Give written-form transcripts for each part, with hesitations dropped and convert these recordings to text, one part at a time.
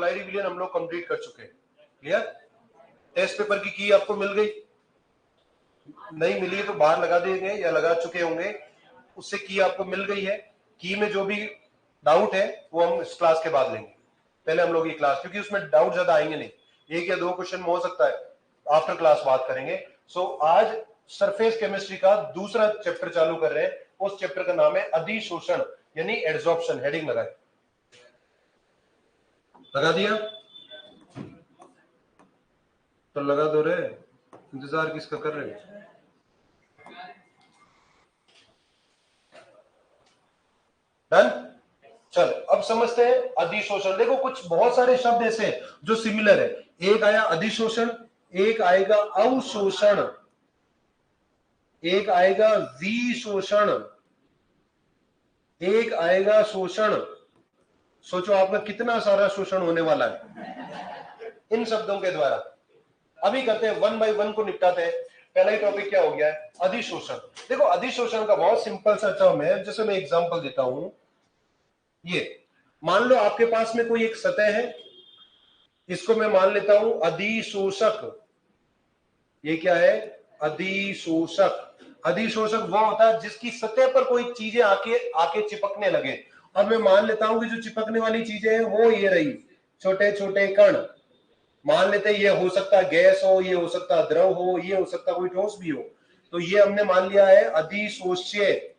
पोलैरी विलियन हम लोग कंप्लीट कर चुके हैं। क्लियर? टेस्ट पेपर की की आपको मिल गई, नहीं मिली तो बाहर लगा देंगे या लगा चुके होंगे, उससे की आपको मिल गई है। की में जो भी डाउट है वो हम इस क्लास के बाद लेंगे। पहले हम लोग ये क्लास, क्योंकि उसमें डाउट ज्यादा आएंगे नहीं, एक या दो क्वेश्चन में हो सकता है, आफ्टर क्लास बात करेंगे। सो आज सरफेस केमिस्ट्री का दूसरा चैप्टर चालू कर रहे हैं। उस चैप्टर का नाम है अधिशोषण यानी एड्सॉर्प्शन। हेडिंग लगाए, लगा दिया तो लगा दो रे, इंतजार किसका कर रहे हैं? डन। चल अब समझते हैं अधिशोषण। देखो कुछ बहुत सारे शब्द ऐसे हैं जो सिमिलर है। एक आया अधिशोषण, एक आएगा अवशोषण, एक आएगा विशोषण, एक आएगा शोषण। सोचो आपका कितना सारा शोषण होने वाला है इन शब्दों के द्वारा। अभी करते हैं, वन बाय वन को निपटाते हैं। पहला ही टॉपिक क्या हो गया है? अधिशोषण। देखो अधिशोषण का बहुत सिंपल सा टर्म है, जैसे मैं एग्जांपल देता हूं। ये मान लो आपके पास में कोई एक सतह है, इसको मैं मान लेता हूं अधिशोषक। ये क्या है? अधिशोषक। अधिशोषक वो होता है जिसकी सतह पर कोई चीजें आके आके चिपकने लगे। और मैं मान लेता हूं कि जो चिपकने वाली चीजें हैं वो ये रही, छोटे छोटे कण। मान लेते हैं ये हो सकता है गैस हो, ये हो सकता है द्रव हो, ये हो सकता है कोई ठोस भी हो। तो ये हमने मान लिया है अधिशोष्य।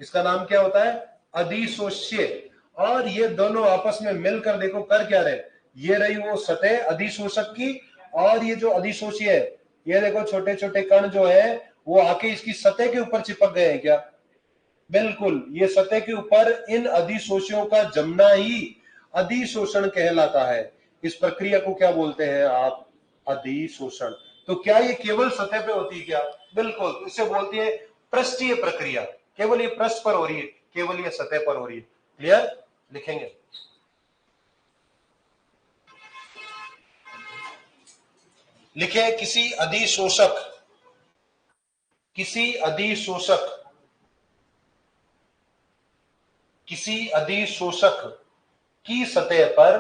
इसका नाम क्या होता है? अधिशोष्य। और ये दोनों आपस में मिलकर देखो कर क्या रहे, ये रही वो सतह अधिशोषक की, और ये जो अधिशोष्य है, ये देखो छोटे छोटे कण जो है वो आके इसकी सतह के ऊपर चिपक गए हैं क्या? बिल्कुल। ये सतह के ऊपर इन अधिशोषियों का जमना ही अधिशोषण कहलाता है। इस प्रक्रिया को क्या बोलते हैं आप? अधिशोषण। तो क्या ये केवल सतह पे होती है क्या? बिल्कुल। इसे बोलती है पृष्ठीय प्रक्रिया। केवल ये पृष्ठ पर हो रही है, केवल ये सतह पर हो रही है। क्लियर? लिखेंगे, लिखे किसी अधिशोषक, किसी अधिशोषक, किसी अधिशोषक की सतह पर,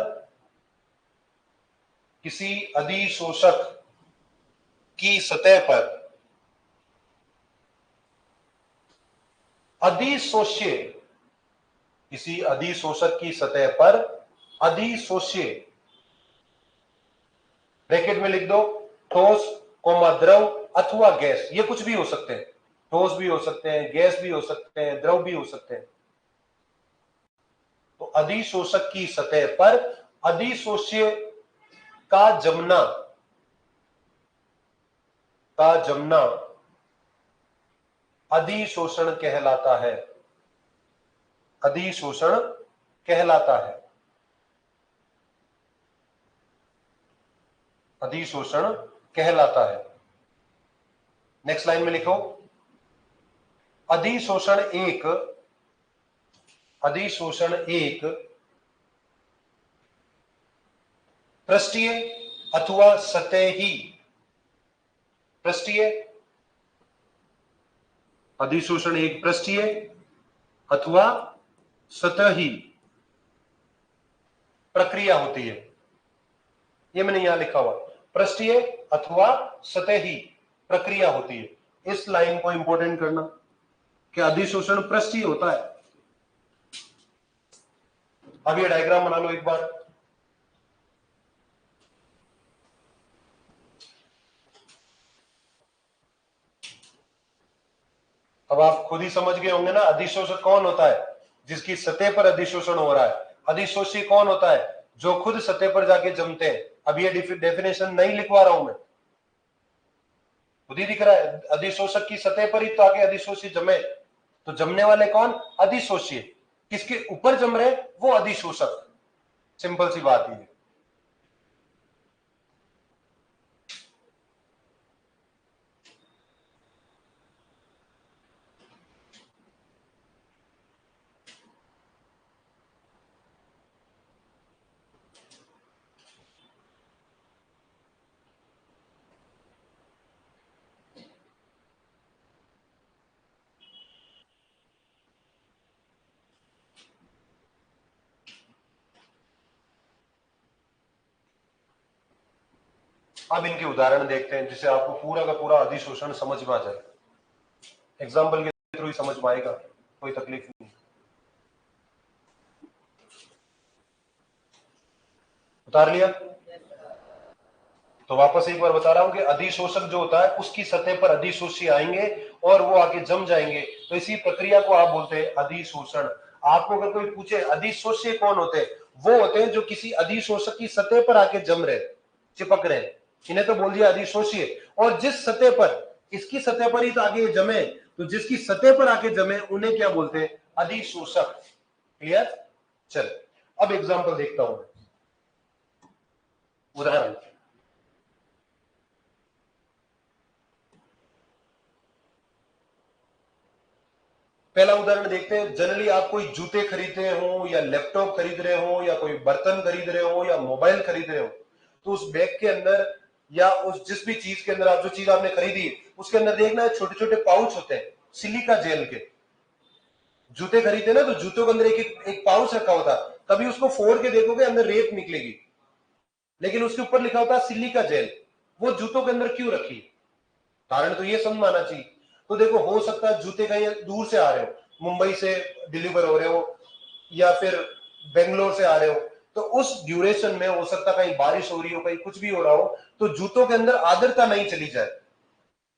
किसी अधिशोषक की सतह पर अधिशोष्य, किसी अधिशोषक की सतह पर अधिशोष्य, ब्रैकेट में लिख दो ठोस कोमा द्रव अथवा गैस। ये कुछ भी हो सकते हैं, ठोस भी हो सकते हैं, गैस भी हो सकते हैं, द्रव भी हो सकते हैं। तो अधिशोषक की सतह पर अधिशोष्य का जमना, का जमना अधिशोषण कहलाता है। अधिशोषण कहलाता है, अधिशोषण कहलाता है। नेक्स्ट लाइन में लिखो अधिशोषण एक, अधिशोषण एक पृष्ठीय अथवा सतही, पृष्ठीय, अधिशोषण एक पृष्ठीय अथवा सतही प्रक्रिया होती है। ये मैंने यहां लिखा हुआ, पृष्ठीय अथवा सतही प्रक्रिया होती है। इस लाइन को इंपॉर्टेंट करना कि अधिशोषण पृष्ठीय होता है। अब ये डायग्राम बना लो एक बार। अब आप खुद ही समझ गए होंगे ना अधिशोषक कौन होता है? जिसकी सतह पर अधिशोषण हो रहा है। अधिशोषी कौन होता है? जो खुद सतह पर जाके जमते हैं। अब ये डेफिनेशन नहीं लिखवा रहा हूं मैं, खुद ही दिख रहा है। अधिशोषक की सतह पर ही तो आगे अधिशोषी जमे। तो जमने वाले कौन? अधिशोषी। किसके ऊपर जम रहे? वो अधिशोषक। सिंपल सी बात है। अब इनके उदाहरण देखते हैं जिससे आपको पूरा का पूरा अधिशोषण समझ में आ जाए। एग्जाम्पल के थ्रू ही समझ में आएगा, कोई तकलीफ नहीं। उतार लिया? तो वापस एक बार बता रहा हूं कि अधिशोषक जो होता है उसकी सतह पर अधिशोषी आएंगे और वो आके जम जाएंगे, तो इसी प्रक्रिया को आप बोलते हैं अधिशोषण। आपको अगर कोई पूछे अधिशोष्य कौन होते हैं, वो होते हैं जो किसी अधिशोषक की सतह पर आके जम रहे, चिपक रहे, इन्हें तो बोल दिया अधिशोष्य। और जिस सतह पर, इसकी सतह पर ही तो आगे जमे, तो जिसकी सतह पर आके जमे उन्हें क्या बोलते हैं, अधिशोषक। क्लियर? चल अब एग्जांपल देखता हूं, उदाहरण। पहला उदाहरण देखते हैं। जनरली आप कोई जूते खरीद रहे हो या लैपटॉप खरीद रहे हो या कोई बर्तन खरीद रहे हो या मोबाइल खरीद रहे हो, तो उस बैग के अंदर या उस जिस भी चीज के अंदर आप जो चीज आपने खरीदी उसके अंदर देखना है छोटे छोटे पाउच होते हैं सिलिका जेल के। जूते खरीदते ना तो जूतों के अंदर एक पाउच रखा होता, कभी उसको फोड़ के देखोगे अंदर रेत निकलेगी, लेकिन उसके ऊपर लिखा होता है सिलिका जेल। वो जूतों के अंदर क्यों रखी? कारण तो ये समझ में आना चाहिए। तो देखो, हो सकता है जूते कहीं दूर से आ रहे हो, मुंबई से डिलीवर हो रहे हो या फिर बेंगलोर से आ रहे हो, तो उस ड्यूरेशन में हो सकता है कहीं बारिश हो रही हो, कहीं कुछ भी हो रहा हो, तो जूतों के अंदर आर्द्रता नहीं चली जाए।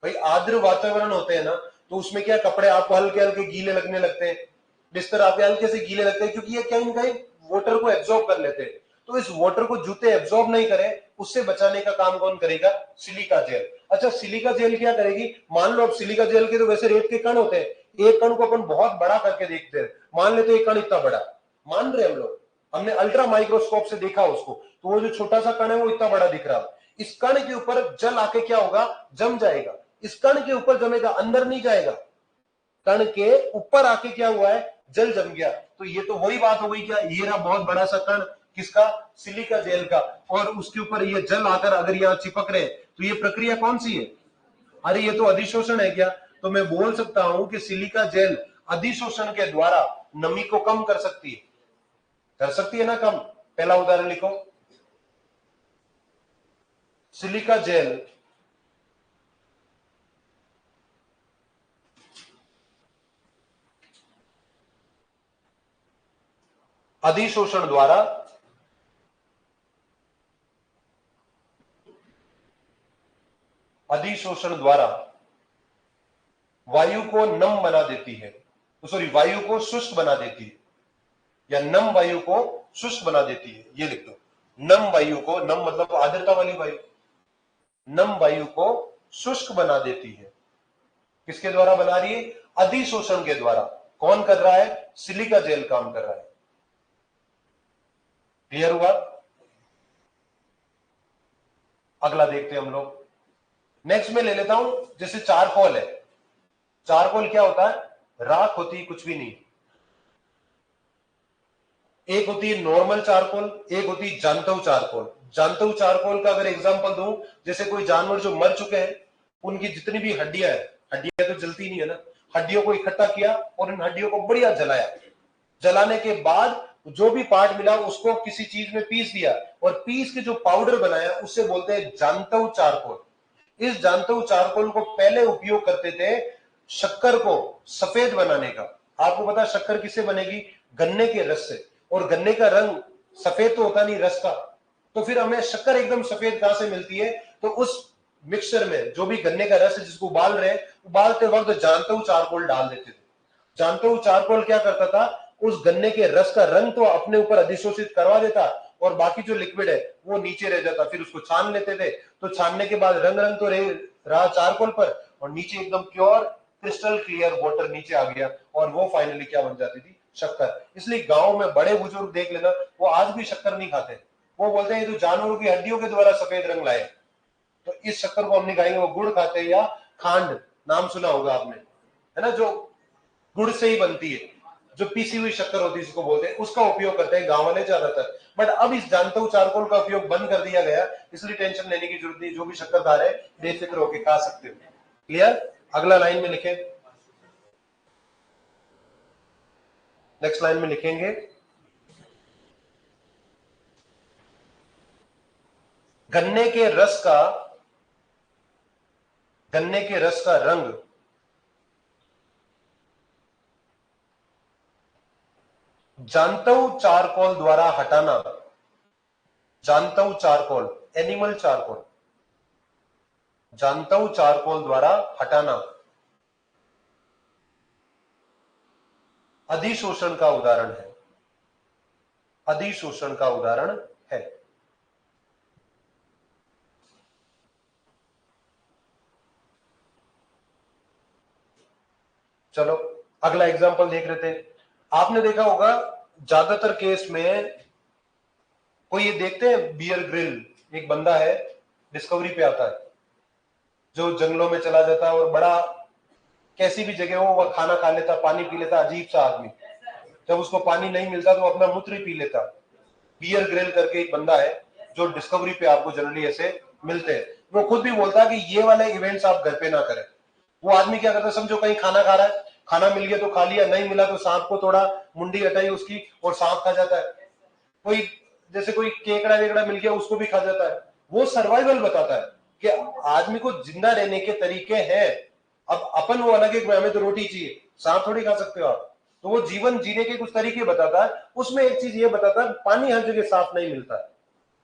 भाई आर्द्र वातावरण होते हैं ना, तो उसमें क्या कपड़े आपको हल्के हल्के गीले लगने लगते हैं, बिस्तर आपके हल्के से गीले लगते हैं, क्योंकि ये कहीं ना कहीं वाटर को एब्जॉर्ब कर लेते हैं। तो इस वाटर को जूते एब्जॉर्ब नहीं करें, उससे बचाने का काम कौन करेगा? Silica gel. अच्छा, सिलिका जेल क्या करेगी? मान लो अब सिलिका जेल के तो वैसे रेत के कण होते हैं, एक कण को अपन बहुत बड़ा करके देखते हैं, मान लेते एक कण इतना बड़ा, मान रहे हम लोग, हमने अल्ट्रा माइक्रोस्कोप से देखा उसको, तो वो जो छोटा सा कण है वो इतना बड़ा दिख रहा है। इस कण के ऊपर जल आके क्या होगा? जम जाएगा। इस कण के ऊपर जमेगा, अंदर नहीं जाएगा। कण के ऊपर आके क्या हुआ है? जल जम गया। तो ये तो वही बात हो गई, क्या ये रहा बहुत बड़ा सा कण, किसका? सिलिका जेल का, और उसके ऊपर ये जल आकर अगर यहां चिपक रहे, तो ये प्रक्रिया कौन सी है? अरे ये तो अधिशोषण है क्या? तो मैं बोल सकता हूं कि सिलिका जेल अधिशोषण के द्वारा नमी को कम कर सकती है। कर सकती है ना कम? पहला उदाहरण लिखो, सिलिका जेल अधिशोषण द्वारा वायु को नम बना देती है, सॉरी वायु को शुष्क बना देती है, या नम वायु को शुष्क बना देती है। ये लिख दो, नम वायु को, नम मतलब आर्द्रता वाली वायु, नम वायु को शुष्क बना देती है। किसके द्वारा बना रही है? अधिशोषण के द्वारा। कौन कर रहा है? सिलिका जेल काम कर रहा है। क्लियर हुआ? अगला देखते हैं हम लोग। नेक्स्ट में ले लेता हूं, जैसे चारकोल है। चारकोल क्या होता है? राख होती है, कुछ भी नहीं। एक होती है नॉर्मल चारकोल, एक होती है जानतव चारकोल। जानतव चारकोल का अगर एग्जांपल दूं, जैसे कोई जानवर जो मर चुके हैं, उनकी जितनी भी हड्डियां हैं, हड्डियां तो जलती नहीं है ना, हड्डियों को इकट्ठा किया और इन हड्डियों को बढ़िया जलाया। जलाने के बाद जो भी पार्ट मिला उसको किसी चीज में पीस दिया, और पीस के जो पाउडर बनाया उससे बोलते हैं जानतव चारकोल। इस जानतव चारकोल को पहले उपयोग करते थे शक्कर को सफेद बनाने का। आपको पता है शक्कर किससे बनेगी? गन्ने के रस से। और गन्ने का रंग सफेद तो होता नहीं रस का, तो फिर हमें शक्कर एकदम सफेद कहां से मिलती है? तो उस मिक्सचर में जो भी गन्ने का रस है जिसको उबाल रहे हैं, उबालते वक्त जानतव चारकोल डाल देते थे। जानतव चारकोल क्या करता था? उस गन्ने के रस का रंग तो अपने ऊपर अधिशोषित करवा देता, और बाकी जो लिक्विड है वो नीचे रह जाता। फिर उसको छान लेते थे, तो छानने के बाद रंग रंग तो रहा चारकोल पर, और नीचे एकदम प्योर क्रिस्टल क्लियर वाटर नीचे आ गया, और वो फाइनली क्या बन जाती थी? शक्कर। इसलिए गांव में बड़े बुजुर्ग देख लेना, वो आज भी शक्कर नहीं खाते। वो बोलते हैं ये तो जानवरों की हड्डियों के द्वारा सफेद रंग लाए, तो इस शक्कर को हम नहीं खाएंगे। वो गुड़ खाते हैं, या खांड, नाम सुना होगा आपने, है ना, जो गुड़ से ही बनती है, जो पीसी हुई शक्कर होती है जिसको बोलते हैं, उसका उपयोग करते हैं गांव वाले ज्यादातर। बट अब इस जानतव चारकोल का उपयोग बंद कर दिया गया, इसलिए टेंशन लेने की जरूरत नहीं, जो भी शक्कर खा रहे बेफिक्र होकर खा सकते हो। क्लियर? अगला लाइन में लिखे, नेक्स्ट लाइन में लिखेंगे, गन्ने के रस का गन्ने के रस का रंग जानतव चारकोल द्वारा हटाना, जानतव चारकोल, एनिमल चारकोल, जानतव चारकोल द्वारा हटाना अधिशोषण का उदाहरण है, अधिशोषण का उदाहरण है। चलो अगला एग्जांपल देख रहे थे। आपने देखा होगा ज्यादातर केस में कोई ये देखते हैं बियर ग्रिल, एक बंदा है डिस्कवरी पे आता है जो जंगलों में चला जाता है और बड़ा कैसी भी जगह हो वह खाना खा लेता, पानी पी लेता, अजीब सा आदमी। जब उसको पानी नहीं मिलता तो अपना मूत्र ही पी लेता। बियर ग्रिल करके एक बंदा है जो डिस्कवरी पे आपको जनरली ऐसे मिलते हैं। वो खुद भी बोलता है कि ये वाले इवेंट्स आप घर पे ना करें। वो आदमी क्या करता है, समझो कहीं खाना खा रहा है, खाना मिल गया तो खा लिया, नहीं मिला तो सांप को थोड़ा मुंडी हटाई उसकी और सांप खा जाता है। कोई जैसे कोई केकड़ा वेकड़ा मिल गया उसको भी खा जाता है। वो सर्वाइवल बताता है कि आदमी को जिंदा रहने के तरीके हैं। अब अपन वो अलग है, हमें तो रोटी चाहिए, सांप थोड़ी खा सकते हो आप। तो वो जीवन जीने के कुछ तरीके बताता है। उसमें एक चीज ये बताता है, पानी हर जगह साफ नहीं मिलता है।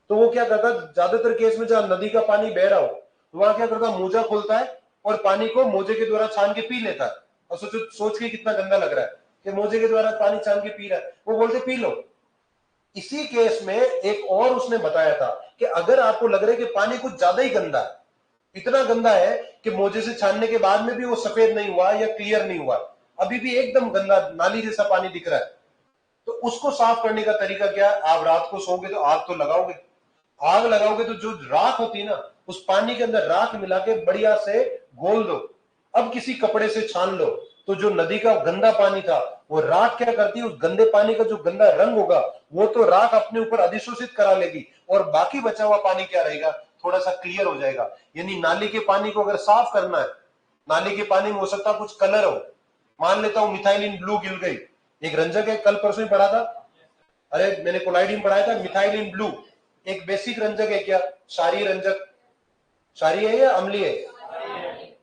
तो वो क्या करता है, ज्यादातर केस में जहां नदी का पानी बह रहा हो तो वहां क्या करता है, मोजा खोलता है और पानी को मोजे के द्वारा छान के पी लेता है। और सोच के कितना गंदा लग रहा है कि मोजे के द्वारा पानी छान के पी रहा है। वो बोलते पी लो। इसी केस में एक और उसने बताया था कि अगर आपको लग रहा है कि पानी कुछ ज्यादा ही गंदा है, इतना गंदा है कि मोजे से छानने के बाद में भी वो सफेद नहीं हुआ या क्लियर नहीं हुआ, अभी भी एकदम गंदा नाली जैसा पानी दिख रहा है, तो उसको साफ करने का तरीका क्या है? आप रात को सोओगे तो आग तो लगाओगे, आग लगाओगे तो जो राख होती है ना, उस पानी के अंदर राख मिला के बढ़िया से घोल दो। अब किसी कपड़े से छान लो तो जो नदी का गंदा पानी था वो राख क्या करती है, उस गंदे पानी का जो गंदा रंग होगा वो तो राख अपने ऊपर अधिशोषित करा लेगी और बाकी बचा हुआ पानी क्या रहेगा, थोड़ा सा क्लियर हो जाएगा। यानी नाली के पानी को अगर साफ करना है, नाली के पानी में हो सकता कुछ कलर हो, मान लेता हूं मिथाइलिन ब्लू गिल गई, एक रंजक है, कल परसों ही पढ़ा था, अरे मैंने कोलाइडिन पढ़ाया था, मिथाइलिन ब्लू एक बेसिक रंजक है। क्या क्षारीय रंजक, क्षारीय है या अम्लीय है?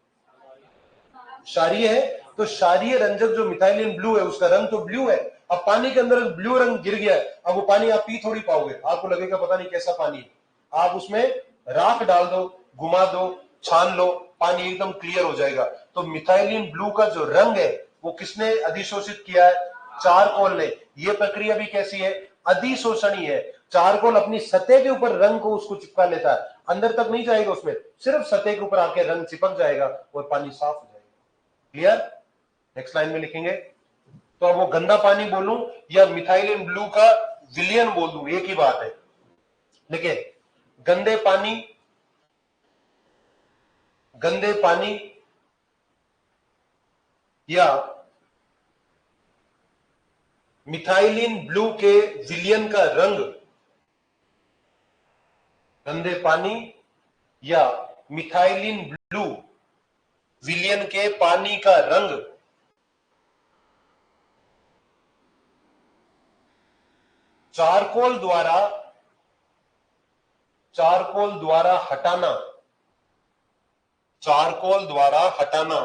क्षारीय है। तो क्षारीय रंजक जो मिथाइलिन ब्लू है उसका रंग तो ब्लू है। अब पानी के अंदर ब्लू रंग गिर गया है, अब वो पानी आप पी थोड़ी पाओगे, आपको लगेगा पता नहीं कैसा पानी है। आप उसमें राख डाल दो, घुमा दो, छान लो, पानी एकदम क्लियर हो जाएगा। तो मिथाइलिन ब्लू का जो रंग है वो किसने अधिशोषित किया है? चारकोल ने। ये प्रक्रिया भी कैसी है? अधिशोषणी है। चारकोल अपनी सतह के ऊपर रंग को उसको चिपका लेता है, अंदर तक नहीं जाएगा, उसमें सिर्फ सतह के ऊपर आके रंग चिपक जाएगा और पानी साफ हो जाएगा। क्लियर? नेक्स्ट लाइन में लिखेंगे। तो अब वो गंदा पानी बोलूं या मिथाइलिन ब्लू का विलियन बोल दूं, एक ही बात है। देखिए गंदे पानी, गंदे पानी या मिथाइलिन ब्लू के विलियन का रंग, गंदे पानी या मिथाइलिन ब्लू विलियन के पानी का रंग चारकोल द्वारा हटाना, चारकोल द्वारा हटाना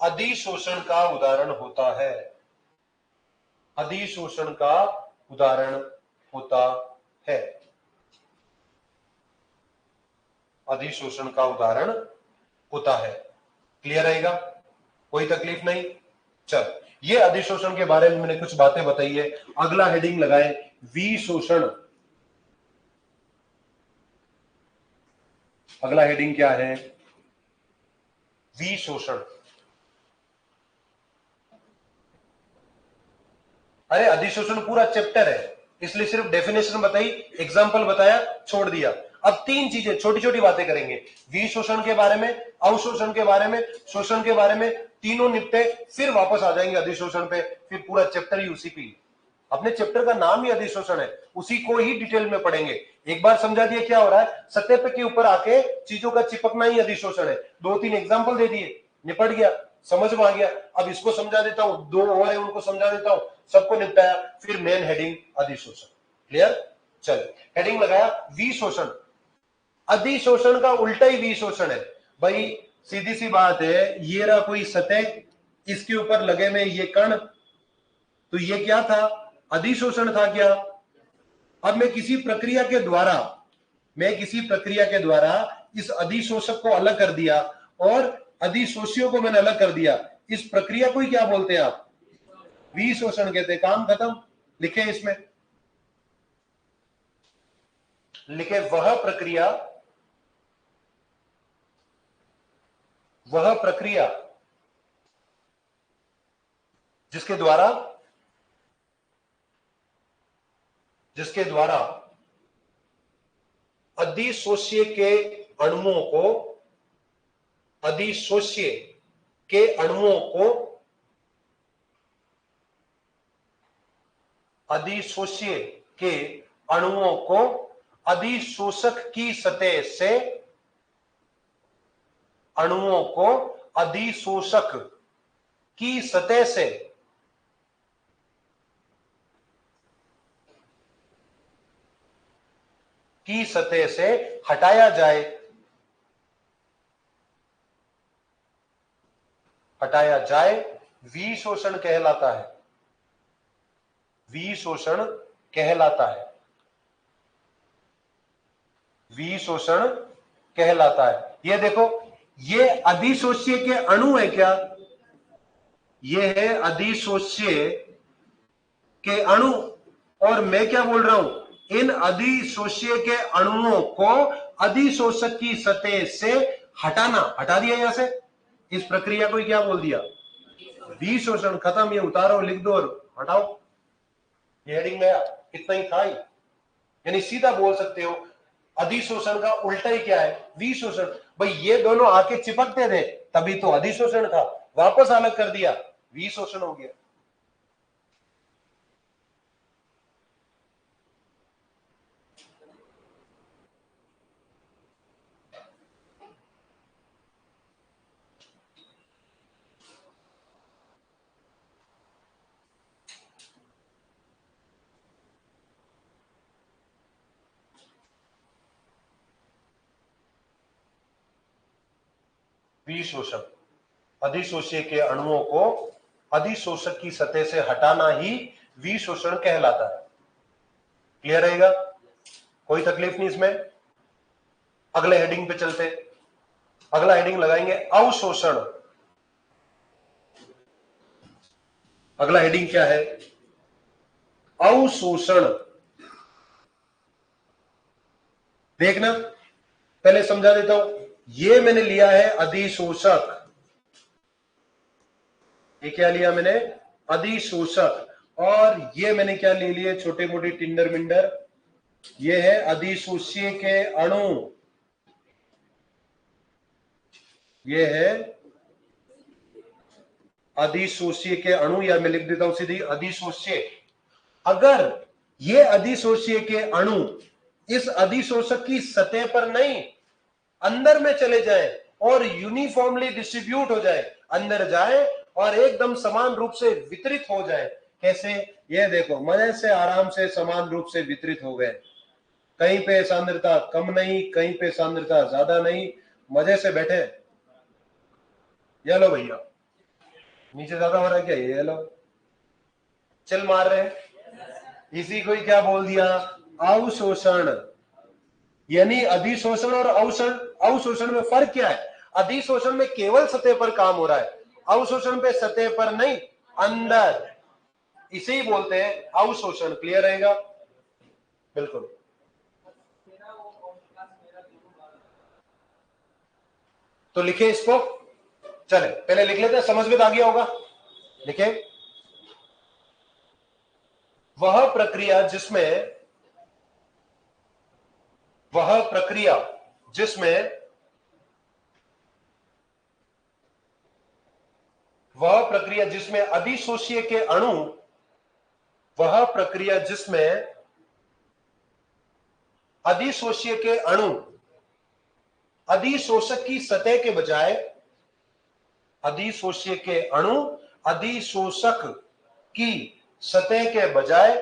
अधिशोषण का उदाहरण होता है, अधिशोषण का उदाहरण होता है, अधिशोषण का उदाहरण होता है। क्लियर रहेगा? कोई तकलीफ नहीं? चल, ये अधिशोषण के बारे में मैंने कुछ बातें बताई है। अगला हेडिंग लगाएं, विशोषण। अगला हेडिंग क्या है? विशोषण। अरे अधिशोषण पूरा चैप्टर है, इसलिए सिर्फ डेफिनेशन बताई, एग्जांपल बताया, छोड़ दिया। अब तीन चीजें छोटी छोटी बातें करेंगे, विशोषण के बारे में, अवशोषण के बारे में, शोषण के बारे में, तीनों निपटे, फिर वापस आ जाएंगे अधिशोषण पे, फिर पूरा चैप्टर ही उसी पे। अपने चैप्टर का नाम ही अधिशोषण है, उसी को ही डिटेल में पढ़ेंगे। एक बार समझा दिया क्या हो रहा है, सतह पे के ऊपर आके चीजों का चिपकना ही अधिशोषण है। दो तीन एग्जांपल दे दिए, निपट गया, समझ में आ गया। अब इसको समझा देता हूं, दो और है उनको समझा देता हूं, सबको निपटाया, फिर मेन हेडिंग अधिशोषण। क्लियर? चल, हेडिंग लगाया विशोषण। अधिशोषण का उल्टा ही विशोषण है भाई। सीधी सी बात है, ये रहा कोई सतह, इसके ऊपर लगे हुए ये कण, तो ये क्या था? अधिशोषण था क्या? अब मैं किसी प्रक्रिया के द्वारा इस अधिशोषक को अलग कर दिया और अधिशोषियों को मैंने अलग कर दिया। इस प्रक्रिया को ही क्या बोलते हैं आप? विशोषण कहते हैं। काम खत्म। लिखे इसमें, लिखे वह प्रक्रिया जिसके द्वारा अधिशोष्य के अणुओं को अधिशोषक की सतह से हटाया जाए, विशोषण कहलाता है। विशोषण कहलाता है। ये देखो, ये अधिशोष्य के अणु है क्या? ये है अधिशोष्य के अणु, और मैं क्या बोल रहा हूं? इन अधिशोष्य के अणुओं को अधिशोषक की सतह से हटा दिया यहां से। इस प्रक्रिया को क्या बोल दिया? विशोषण। खत्म। ये उतारो, लिख दो और हटाओ। ये हेडिंग में इतना ही था ही। यानी सीधा बोल सकते हो, अधिशोषण का उल्टा ही क्या है? विशोषण। भाई ये दोनों आके चिपकते थे, तभी तो अधिशोषण था। वापस अलग कर दिया, विशोषण हो गया। विशोषण, अधिशोष्य के अणुओं को अधिशोषक की सतह से हटाना ही विशोषण कहलाता है। क्लियर रहेगा? कोई तकलीफ नहीं इसमें। अगले हेडिंग पे चलते। अगला हेडिंग लगाएंगे अवशोषण। अगला हेडिंग क्या है? अवशोषण। देखना, पहले समझा देता हूं। ये मैंने लिया है अधिशोषक। ये क्या लिया मैंने? अधिशोषक। और ये मैंने क्या ले लिए? छोटे मोटे टिंडर मिंडर। ये है अधिशोष्य के अणु। ये है अधिशोष्य के अणु, या मैं लिख देता हूं सीधी अधिशोष्य। अगर ये अधिशोष्य के अणु इस अधिशोषक की सतह पर नहीं, अंदर में चले जाए और यूनिफॉर्मली डिस्ट्रीब्यूट हो जाए, अंदर जाए और एकदम समान रूप से वितरित हो जाए। कैसे? ये देखो, मजे से आराम से समान रूप से वितरित हो गए। कहीं पे सांद्रता कम नहीं, कहीं पे सांद्रता ज्यादा नहीं, मजे से बैठे। ये लो भैया, नीचे ज्यादा हो रहा है क्या? ये लो, चल मार रहे हैं। इसी को ही क्या बोल दिया? अवशोषण। यानी अधिशोषण और अवशोषण में फर्क क्या है? अधिशोषण में केवल सतह पर काम हो रहा है, अवशोषण पे सतह पर नहीं, अंदर। इसे ही बोलते हैं अवशोषण। क्लियर रहेगा? बिल्कुल। तो लिखे इसको। चले पहले लिख लेते हैं, समझ में आ गया होगा। लिखे, वह प्रक्रिया जिसमें अधिशोष्य के अणु, वह प्रक्रिया जिसमें अधिशोष्य के अणु अधिशोषक की सतह के बजाय, अधिशोष्य के अणु अधिशोषक की सतह के बजाय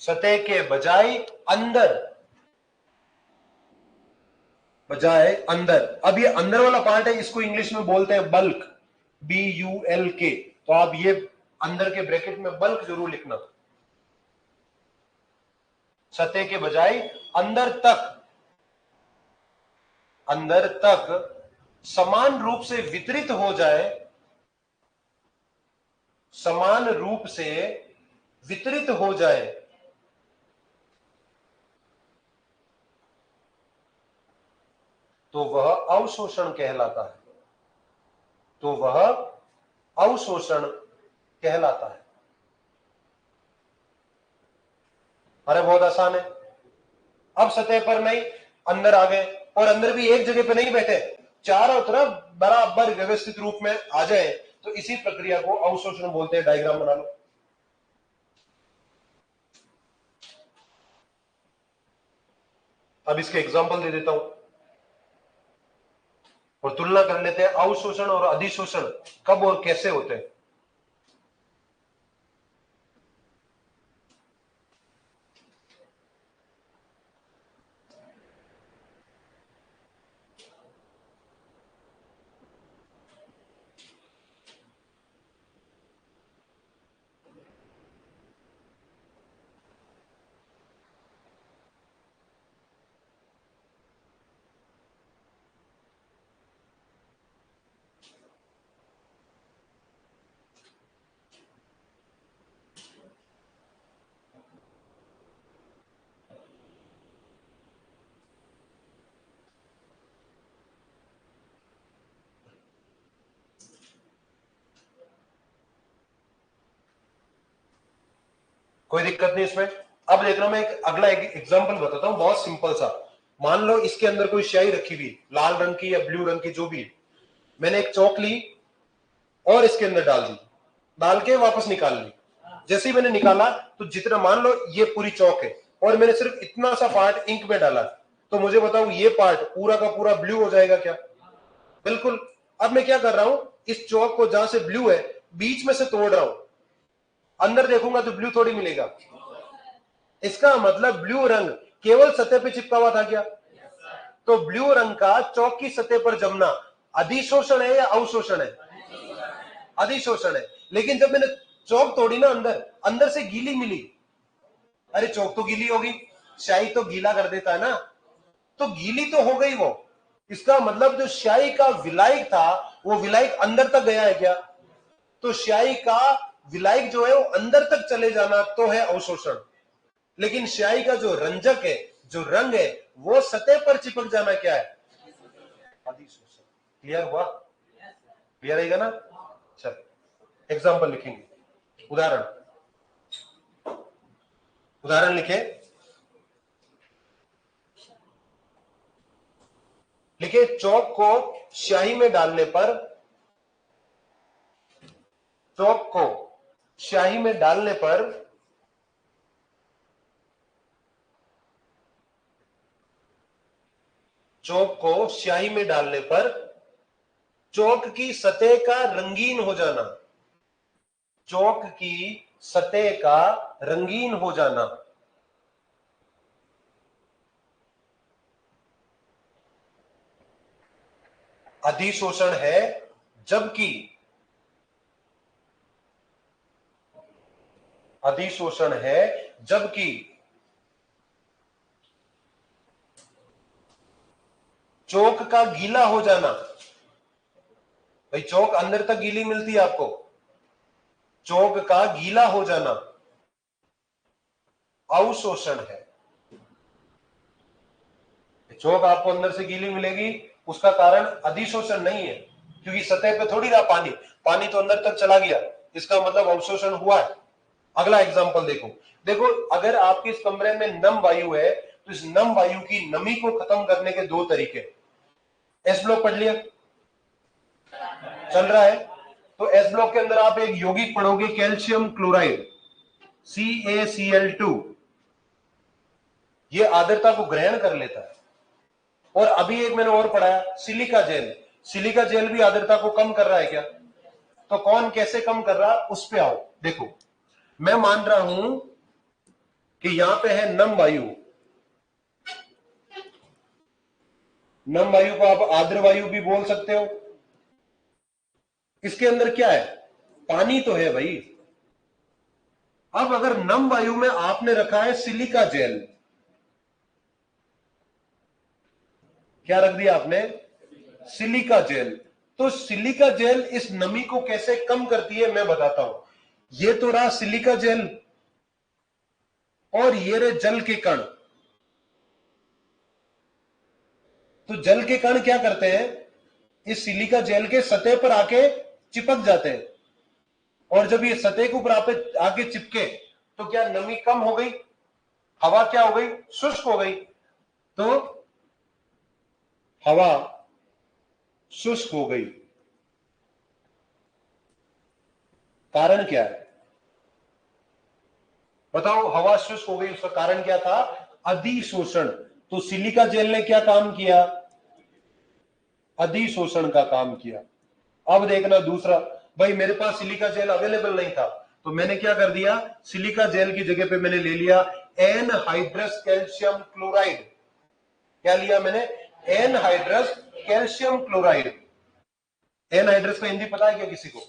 सतह के बजाय अंदर, बजाय अंदर। अब ये अंदर वाला पार्ट है, इसको इंग्लिश में बोलते हैं बल्क, BULK। तो आप ये अंदर के ब्रैकेट में बल्क जरूर लिखना। सतह के बजाय अंदर तक, अंदर तक समान रूप से वितरित हो जाए, समान रूप से वितरित हो जाए, तो वह अवशोषण कहलाता है। तो वह अवशोषण कहलाता है। अरे बहुत आसान है। अब सतह पर नहीं, अंदर आ गए, और अंदर भी एक जगह पे नहीं बैठे, चारों तरफ बराबर व्यवस्थित रूप में आ जाए, तो इसी प्रक्रिया को अवशोषण बोलते हैं। डायग्राम बना लो। अब इसके एग्जांपल दे देता हूं और तुलना कर लेते हैं अवशोषण और अधिशोषण कब और कैसे होते हैं। कोई दिक्कत नहीं इसमें। अब देख रहा हूं मैं एक अगला एग्जांपल बताता हूं, बहुत सिंपल सा। मान लो इसके अंदर कोई स्याही रखी हुई, लाल रंग की या ब्लू रंग की, जो भी है। मैंने एक चौक ली और इसके अंदर डाल दी, डाल के वापस निकाल ली। जैसे ही मैंने निकाला तो जितना, मान लो ये पूरी चौक है और मैंने सिर्फ इतना सा पार्ट इंक में डाला, तो मुझे बताओ ये पार्ट पूरा का पूरा ब्लू हो जाएगा क्या? बिल्कुल। अब मैं क्या कर रहा हूं, इस चौक को जहां से ब्लू है बीच में से तोड़ रहा हूं, अंदर देखूंगा तो ब्लू थोड़ी मिलेगा। इसका मतलब ब्लू रंग केवल सतह पे चिपका हुआ था क्या? तो ब्लू रंग का चौक की सतह पर जमना अधिशोषण है या अवशोषण है? अधिशोषण है। लेकिन जब मैंने चौक तोड़ी ना, अंदर अंदर से गीली मिली। अरे चौक तो गीली होगी, स्याही तो गीला कर देता है ना, तो गीली तो हो गई वो। इसका मतलब जो स्याही का विलायक था वो विलायक अंदर तक गया है क्या? तो स्याही का विलायक जो है वो अंदर तक चले जाना तो है अवशोषण। लेकिन स्याही का जो रंजक है, जो रंग है, वो सतह पर चिपक जाना क्या है? अधिशोषण। क्लियर हुआ? क्लियर रहेगा ना? चल एग्जाम्पल लिखेंगे, उदाहरण। उदाहरण लिखे, लिखे चौक को स्याही में डालने पर, चौक को स्याही में डालने पर चौक को स्याही में डालने पर चौक की सतह का रंगीन हो जाना, चौक की सतह का रंगीन हो जाना अधिशोषण है, जबकि अधिशोषण है जबकि चौक का गीला हो जाना, भाई चौक अंदर तक गीली मिलती है आपको, चौक का गीला हो जाना अवशोषण है। चौक आपको अंदर से गीली मिलेगी, उसका कारण अधिशोषण नहीं है, क्योंकि सतह पे थोड़ी रहा पानी, पानी तो अंदर तक चला गया, इसका मतलब अवशोषण हुआ है। अगला एग्जांपल देखो। देखो अगर आपके इस कमरे में नम वायु है तो इस नम वायु की नमी को खत्म करने के दो तरीके। एस ब्लॉक पढ़ लिया, चल रहा है, तो एस ब्लॉक के अंदर आप एक यौगिक पढ़ोगे, कैल्शियम क्लोराइड CaCl2। ये आर्द्रता को ग्रहण कर लेता है। और अभी एक मैंने और पढ़ाया सिलिका जेल, सिलिका जेल भी आर्द्रता को कम कर रहा है क्या? तो कौन कैसे कम कर रहा है उस पे आओ। देखो मैं मान रहा हूं कि यहां पे है नम वायु। नम वायु को आप आर्द्र वायु भी बोल सकते हो। इसके अंदर क्या है? पानी तो है भाई। अब अगर नम वायु में आपने रखा है सिलिका जेल, क्या रख दिया आपने? Silica gel. तो सिलिका जेल इस नमी को कैसे कम करती है मैं बताता हूं। ये तो रहा सिलिका जेल, और ये रहे जल के कण। तो जल के कण क्या करते हैं? इस सिलिका जेल के सतह पर आके चिपक जाते हैं, और जब ये सतह के ऊपर आके चिपके तो क्या नमी कम हो गई? हवा क्या हो गई? शुष्क हो गई। तो हवा शुष्क हो गई। कारण क्या है बताओ? हवा शुष्क हो गई, उसका कारण क्या था? अधिशोषण। तो सिलिका जेल ने क्या काम किया? अधिशोषण का काम किया। अब देखना दूसरा, भाई मेरे पास सिलिका जेल अवेलेबल नहीं था, तो मैंने क्या कर दिया? सिलिका जेल की जगह पे मैंने ले लिया एनहाइड्रस कैल्शियम क्लोराइड। क्या लिया मैंने? Anhydrous calcium chloride. एनहाइड्रस का हिंदी पता है क्या किसी को?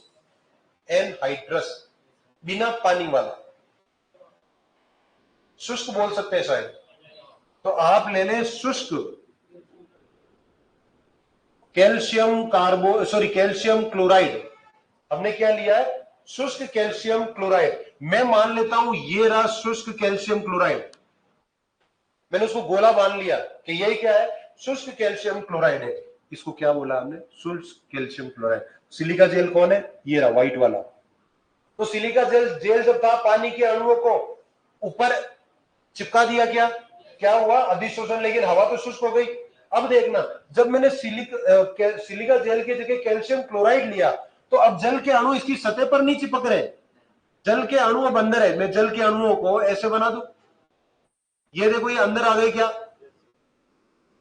एनहाइड्रस, बिना पानी वाला, शुष्क बोल सकते हैं शायद। तो आप ले लें शुष्क कैल्शियम कैल्शियम क्लोराइड। हमने क्या लिया है? शुष्क कैल्शियम क्लोराइड। मैं मान लेता हूं ये रहा शुष्क कैल्शियम क्लोराइड। मैंने उसको गोला मान लिया कि यही क्या है? शुष्क कैल्शियम क्लोराइड है। इसको क्या बोला हमने? शुष्क कैल्शियम क्लोराइड। सिलिका जेल कौन है? ये रहा व्हाइट वाला। तो सिलिका जेल जेल जब था, पानी के अणुओं को ऊपर चिपका दिया। क्या क्या हुआ? अधिशोषण। लेकिन हवा तो शुष्क हो गई। अब देखना, जब मैंने सिलिका जेल की जगह कैल्शियम क्लोराइड लिया, तो अब जल के अणु इसकी सतह पर नहीं चिपक रहे। जल के अणु अब अंदर है। मैं जल के अणुओं को ऐसे बना दूं, ये देखो ये अंदर आ गए। क्या?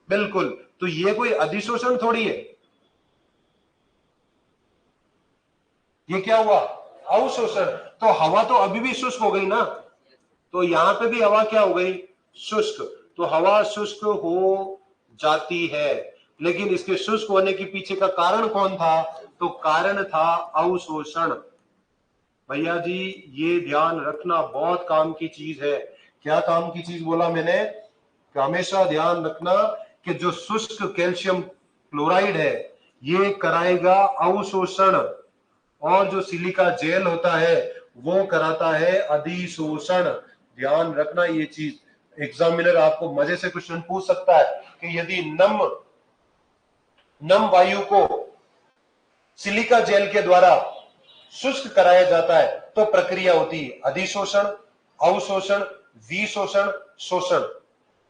बिल्कुल। तो ये कोई अधिशोषण थोड़ी है, ये क्या हुआ? अवशोषण। तो हवा तो अभी भी शुष्क हो गई ना, तो यहां पे भी हवा क्या हो गई? शुष्क। तो हवा शुष्क हो जाती है, लेकिन इसके शुष्क होने के पीछे का कारण कौन था? तो कारण था अवशोषण। भैया जी, ये ध्यान रखना बहुत काम की चीज है। क्या काम की चीज बोला मैंने? कि हमेशा ध्यान रखना कि जो शुष्क कैल्शियम क्लोराइड है ये कराएगा अवशोषण, और जो सिलिका जेल होता है वो कराता है अधिशोषण। ध्यान रखना ये चीज। एग्जामिनर आपको मजे से क्वेश्चन पूछ सकता है कि यदि नम नम वायु को सिलिका जेल के द्वारा शुष्क कराया जाता है तो प्रक्रिया होती है अधिशोषण, अवशोषण, विशोषण, शोषण।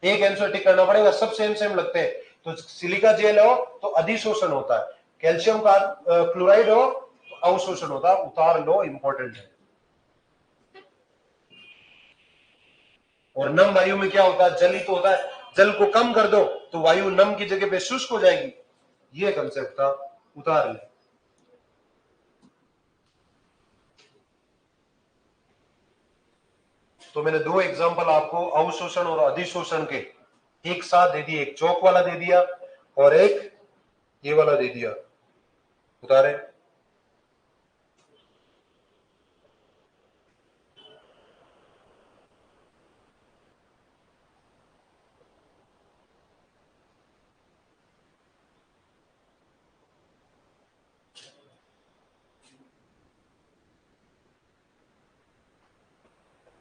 एक आंसर टिक करना पड़ेगा, सब सेम सेम लगते हैं। तो सिलिका जेल हो तो अधिशोषण होता है, कैल्शियम का क्लोराइड हो तो अवशोषण होता है। उतार लो, इंपॉर्टेंट है। और नम वायु में क्या होता है? जल ही तो होता है। जल को कम कर दो तो वायु नम की जगह पे शुष्क हो जाएगी। ये कंसेप्ट था, उतार ले। तो मैंने दो एग्जांपल आपको अवशोषण और अधिशोषण के एक साथ दे दिए। एक चौक वाला दे दिया और एक ये वाला दे दिया। उतारे।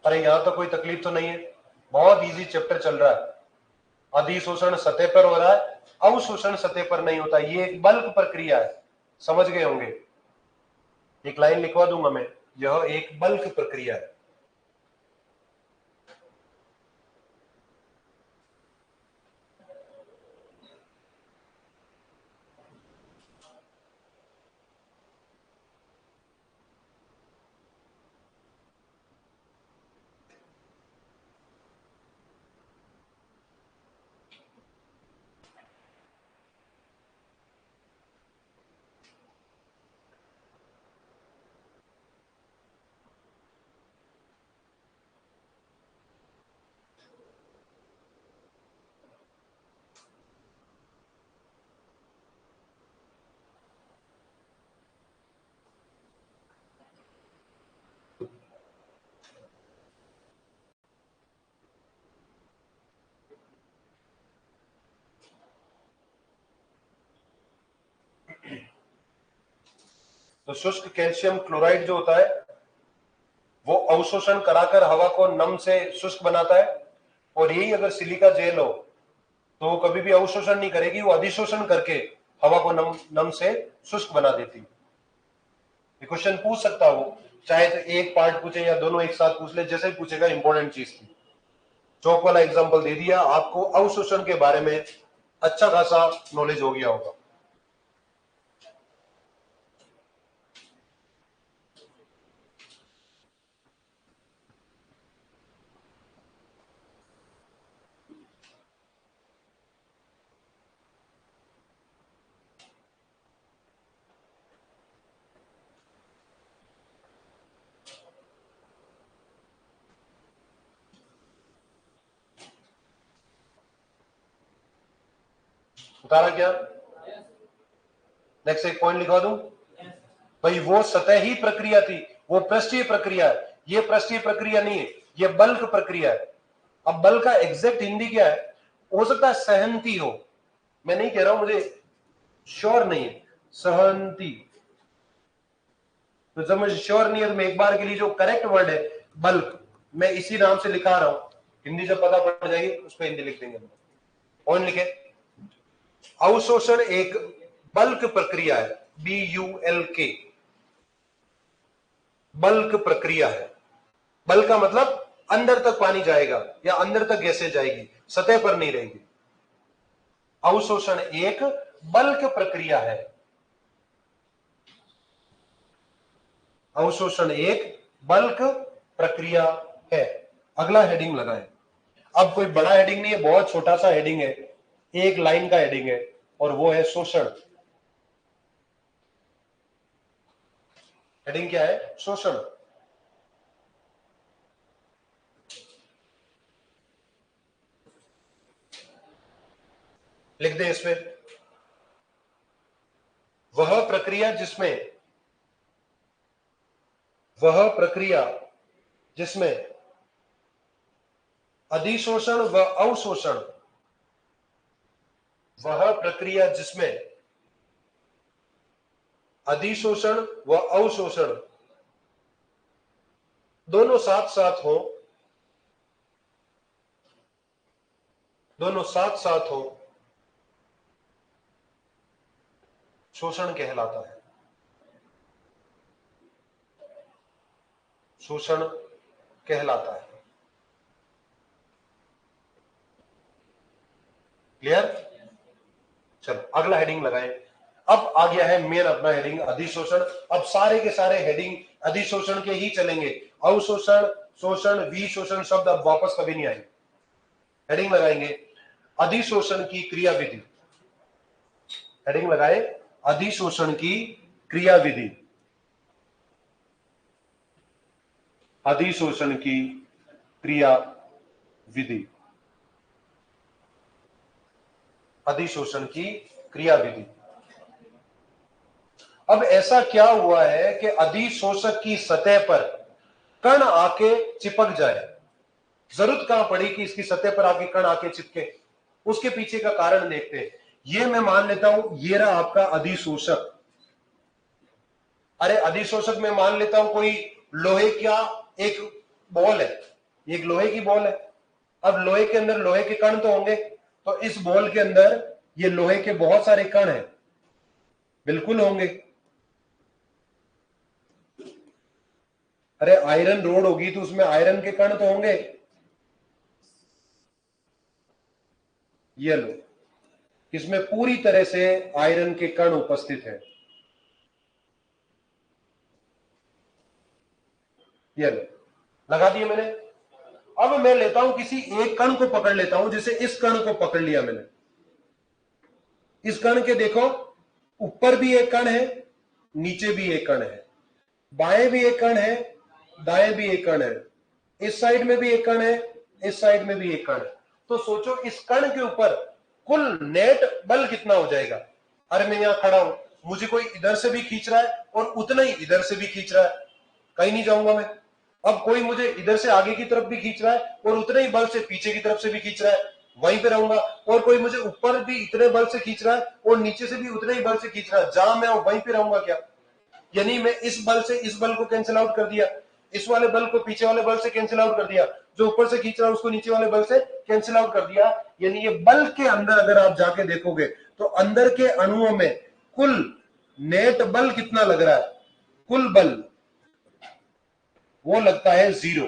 अरे यहां तो कोई तकलीफ तो नहीं है, बहुत इजी चैप्टर चल रहा है। अधिशोषण सतह पर हो रहा है, अवशोषण सतह पर नहीं होता। ये एक बल्क प्रक्रिया है, समझ गए होंगे। एक लाइन लिखवा दूंगा मैं, यह एक बल्क प्रक्रिया है। तो शुष्क कैल्शियम क्लोराइड जो होता है वो अवशोषण कराकर हवा को नम से शुष्क बनाता है, और यही अगर सिलिका जेल हो तो वो कभी भी अवशोषण नहीं करेगी, वो अधिशोषण करके हवा को नम से शुष्क बना देती है। क्वेश्चन पूछ सकता वो, चाहे तो एक पार्ट पूछे या दोनों एक साथ पूछ ले, जैसे ही पूछेगा इंपॉर्टेंट चीज की। चौक वाला एग्जांपल दे दिया, आपको अवशोषण के बारे में अच्छा खासा नॉलेज हो गया होगा। उतारा क्या? नेक्स्ट एक पॉइंट लिखवा दूं भाई, वो सतही प्रक्रिया थी, वो पृष्ठीय प्रक्रिया है, ये पृष्ठीय प्रक्रिया नहीं है, ये बल्क प्रक्रिया है। अब बल्क का एग्जैक्ट हिंदी क्या है? हो सकता है सहनती हो, मैं नहीं कह रहा हूं, मुझे श्योर नहीं है, सहनती। तो जब मुझे श्योर नहीं है तो मैं एक बार के लिए जो करेक्ट वर्ड है बल्क, मैं इसी नाम से लिखा रहा हूं, हिंदी जब पता पड़ जाएगी उस पर हिंदी लिख देंगे। पॉइंट लिखे, अवशोषण एक बल्क प्रक्रिया है, BULK, बल्क प्रक्रिया है। बल्क का मतलब अंदर तक पानी जाएगा या अंदर तक गैसें जाएगी, सतह पर नहीं रहेगी। अवशोषण एक बल्क प्रक्रिया है, अवशोषण एक बल्क प्रक्रिया है। अगला हेडिंग लगाएं। अब कोई बड़ा हेडिंग नहीं है, बहुत छोटा सा हेडिंग है, एक लाइन का हेडिंग है, और वो है शोषण। हेडिंग क्या है? शोषण। लिख दे इसमें, वह प्रक्रिया जिसमें अधिशोषण व अवशोषण, वह प्रक्रिया जिसमें अधिशोषण व अवशोषण दोनों साथ साथ हो, दोनों साथ साथ हो, शोषण कहलाता है, शोषण कहलाता है। क्लियर? चलो अगला हेडिंग लगाएं। अब आ गया है मेन अपना हेडिंग, अधिशोषण। अब सारे के सारे हेडिंग अधिशोषण के ही चलेंगे, अवशोषण, शोषण, विशोषण शब्द अब वापस कभी नहीं आएंगे। हेडिंग लगाएंगे, अधिशोषण की क्रियाविधि। हेडिंग लगाए, अधिशोषण की क्रियाविधि, अधिशोषण की क्रियाविधि, अधिशोषण की क्रियाविधि। अब ऐसा क्या हुआ है कि अधिशोषक की सतह पर कण आके चिपक जाए? जरूरत कहां पड़ी कि इसकी सतह पर आके कण आके चिपके? उसके पीछे का कारण देखते हैं। ये मैं मान लेता हूं ये रहा आपका अधिशोषक। अरे अधिशोषक में मान लेता हूं कोई लोहे का एक बॉल है, एक लोहे की बॉल है। अब लोहे के अंदर लोहे के कण तो होंगे, तो इस बॉल के अंदर ये लोहे के बहुत सारे कण हैं, बिल्कुल होंगे। अरे आयरन रोड होगी तो उसमें आयरन के कण तो होंगे। ये लो, इसमें पूरी तरह से आयरन के कण उपस्थित है। ये लो, लगा दिए मैंने। अब मैं लेता हूं किसी एक कण को पकड़ लेता हूं, जैसे इस कण को पकड़ लिया मैंने। इस कण के देखो, ऊपर भी एक कण है, नीचे भी एक कण है, बाएं भी एक कण है, दाएं भी एक कण है, इस साइड में भी एक कण है, इस साइड में भी एक कण है। तो सोचो इस कण के ऊपर कुल नेट बल कितना हो जाएगा? अरे मैं यहां खड़ा हूं, मुझे कोई इधर से भी खींच रहा है और उतना ही इधर से भी खींच रहा है, कहीं नहीं जाऊंगा मैं। अब कोई मुझे इधर से आगे की तरफ भी खींच रहा है और उतने ही बल से पीछे की तरफ से भी खींच रहा है, वहीं पे रहूंगा। और कोई मुझे ऊपर भी इतने बल से खींच रहा है और नीचे से भी उतने ही बल से खींच रहा है, जहां मैं वहीं पे रहूंगा क्या? यानी मैं इस बल से इस बल को कैंसिल आउट कर दिया, इस वाले बल को पीछे वाले बल से कैंसिल आउट कर दिया, जो ऊपर से खींच रहा है उसको नीचे वाले बल से कैंसिल आउट कर दिया। यानी ये बल के अंदर अगर आप जाके देखोगे तो अंदर के अणुओं में कुल नेट बल कितना लग रहा है, कुल बल वो लगता है 0।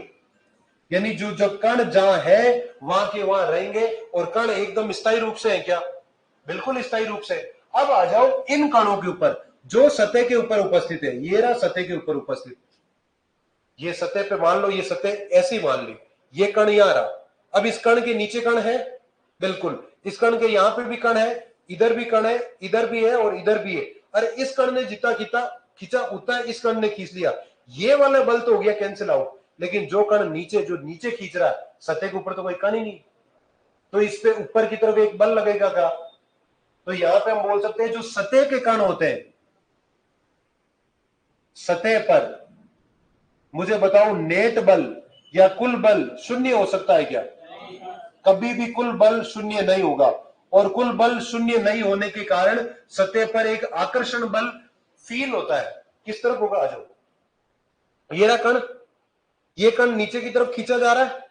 यानी जो जो कण जहां है वहां के वहां रहेंगे, और कण एकदम स्थायी रूप से है क्या, बिल्कुल स्थायी रूप से। अब आ जाओ इन कणों के ऊपर जो सतह के ऊपर उपस्थित है, ये रहा सतह के ऊपर उपस्थित, ये सतह पे मान लो, ये सतह ऐसी मान ली, ये कण यहां रहा। अब इस कण के नीचे कण है, बिल्कुल इस कण के यहां पे भी कण है, इधर भी कण है, इधर भी है और इधर भी है। अरे इस कण ने जितना खींचा उतना इस कण ने खींच लिया, ये वाला बल तो हो गया कैंसिल आउट। लेकिन जो कण नीचे जो नीचे खींच रहा है, सतह के ऊपर तो कोई कण ही नहीं, तो इस पे ऊपर की तरफ एक बल लगेगा क्या। तो यहां पे हम बोल सकते हैं जो सतह के कण होते हैं, सतह पर मुझे बताओ नेट बल या कुल बल शून्य हो सकता है क्या, कभी भी कुल बल शून्य नहीं होगा। और कुल बल शून्य नहीं होने के कारण सतह पर एक आकर्षण बल फील होता है, किस तरफ होगा, आ जाओ, ये रहा कण, ये कण नीचे की तरफ खींचा जा रहा है